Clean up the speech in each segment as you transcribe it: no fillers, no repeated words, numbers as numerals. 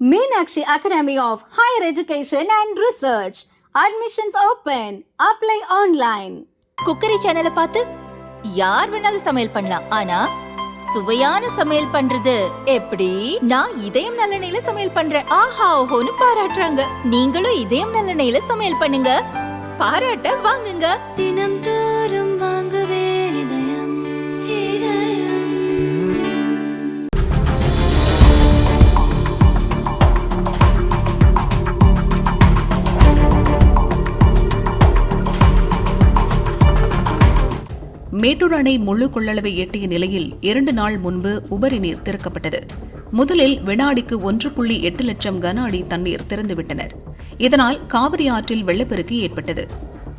Meenakshi Academy of Higher Education and Research. Admissions open. Apply online. Cookery சேனலை பார்த்து யார் வேணாலும் சமையல் பண்ணலாம். ஆனா சுவையான சமையல் பண்றது எப்படி? நான் இதயம் நல்லெண்ணெயில சமையல் பண்றேன். ஆஹா ஓஹோன்னு பாராட்டுறாங்க. நீங்களும் இதயம் நல்லெண்ணெயில சமையல் பண்ணுங்க, பாராட்ட வாங்குங்க. தினம் தோறும் வாங்குவே இதயம் இதயம். மேட்டூர் அணை முழு கொள்ளளவை எட்டிய நிலையில் 2 நாள் முன்பு உபரி நீர் திறக்கப்பட்டது. முதலில் வினாடிக்கு 1.8 லட்சம் கன அடி தண்ணீர் திறந்துவிட்டனர். இதனால் காவிரி ஆற்றில் வெள்ளப்பெருக்கு ஏற்பட்டது.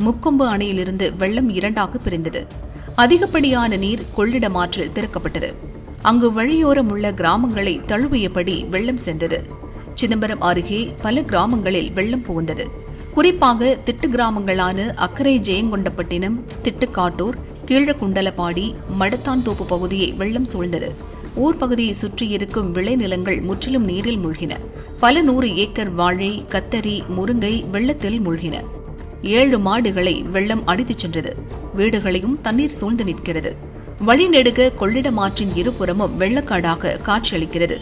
முக்கொம்பு அணையிலிருந்து வெள்ளம் 2ஆக பிரிந்தது. அதிகப்படியான நீர் கொள்ளிடம் ஆற்றில் திறக்கப்பட்டது. அங்கு வழியோரம் உள்ள கிராமங்களை தழுவியபடி வெள்ளம் சென்றது. சிதம்பரம் அருகே பல கிராமங்களில் வெள்ளம் புகுந்தது. குறிப்பாக திட்டு கிராமங்களான அக்கரை ஜெயங்கொண்டப்பட்டினம், திட்டுக்காட்டூர், கீழக்குண்டலப்பாடி, மடத்தான்தோப்பு பகுதியை வெள்ளம் சூழ்ந்தது. ஊர் பகுதியை சுற்றியிருக்கும் விளைநிலங்கள் முற்றிலும் நீரில் மூழ்கின. பல 100 ஏக்கர் வாழை, கத்தரி, முருங்கை வெள்ளத்தில் மூழ்கின. 7 மாடுகளை வெள்ளம் அடித்துச் சென்றது. வீடுகளையும் தண்ணீர் சூழ்ந்து நிற்கிறது. வழிநெடுக கொள்ளிடம் ஆற்றின் இருபுறமும் வெள்ளக்காடாக காட்சியளிக்கிறது.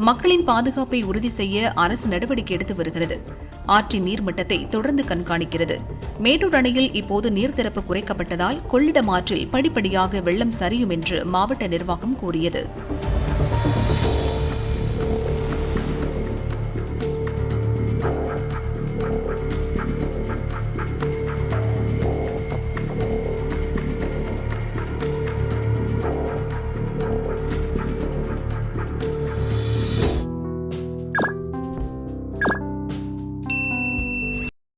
மக்களின் பாதுகாப்பை உறுதி செய்ய அரசு நடவடிக்கை எடுத்து வருகிறது. ஆற்றின் நீர்மட்டத்தை தொடர்ந்து கண்காணிக்கிறது. மேட்டூர் அணையில் இப்போது நீர் திறப்பு குறைக்கப்பட்டதால் கொள்ளிடம் ஆற்றில் படிப்படியாக வெள்ளம் சரியும் என்று மாவட்ட நிர்வாகம் கூறியது.